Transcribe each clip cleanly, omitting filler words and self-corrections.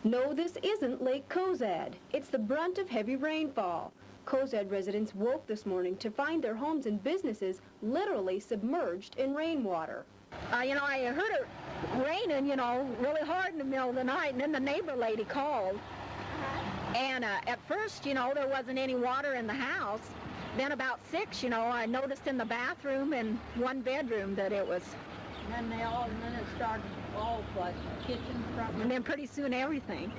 No, this isn't Lake Cozad. It's the brunt of heavy rainfall. Cozad residents woke this morning to find their homes and businesses literally submerged in rainwater. I heard it raining, really hard in the middle of the night, and then the neighbor lady called. And at first, there wasn't any water in the house. Then about 6, I noticed in the bathroom and one bedroom that it was. And then it started all like kitchen front. And then pretty soon everything.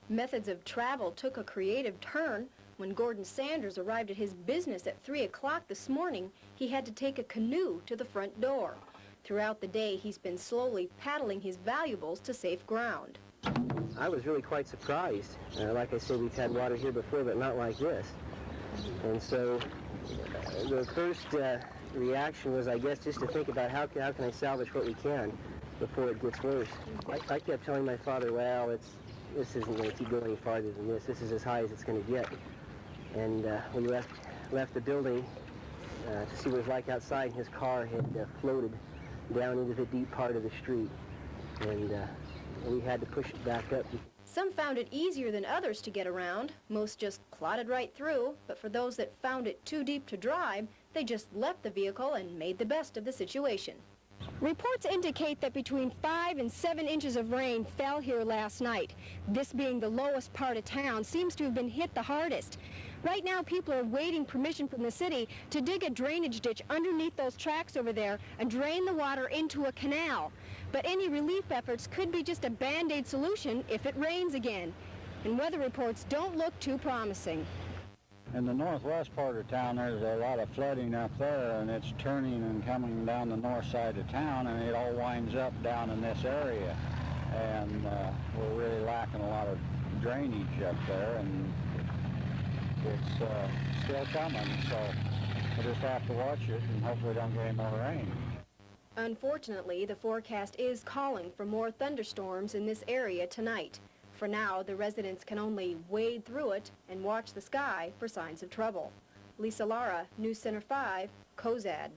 Methods of travel took a creative turn. When Gordon Sanders arrived at his business at 3 o'clock this morning, he had to take a canoe to the front door. Throughout the day, he's been slowly paddling his valuables to safe ground. I was really quite surprised. Like I said, we've had water here before, but not like this. And so the first reaction was, I guess, just to think about how can I salvage what we can before it gets worse. I kept telling my father, well, this isn't going to keep going any farther than this. This is as high as it's going to get. And we left the building to see what it was like outside. His car had floated down into the deep part of the street, and we had to push it back up. Some found it easier than others to get around. Most just plodded right through, but for those that found it too deep to drive, they just left the vehicle and made the best of the situation. Reports indicate that between 5 and 7 inches of rain fell here last night. This being the lowest part of town seems to have been hit the hardest. Right now, people are waiting permission from the city to dig a drainage ditch underneath those tracks over there and drain the water into a canal. But any relief efforts could be just a Band-Aid solution if it rains again. And weather reports don't look too promising. In the northwest part of town, there's a lot of flooding up there, and it's turning and coming down the north side of town, and it all winds up down in this area. And we're really lacking a lot of drainage up there, and it's still coming, so we'll just have to watch it and hopefully don't get any more rain. Unfortunately, the forecast is calling for more thunderstorms in this area tonight. For now, the residents can only wade through it and watch the sky for signs of trouble. Lisa Lara, News Center 5, Cozad.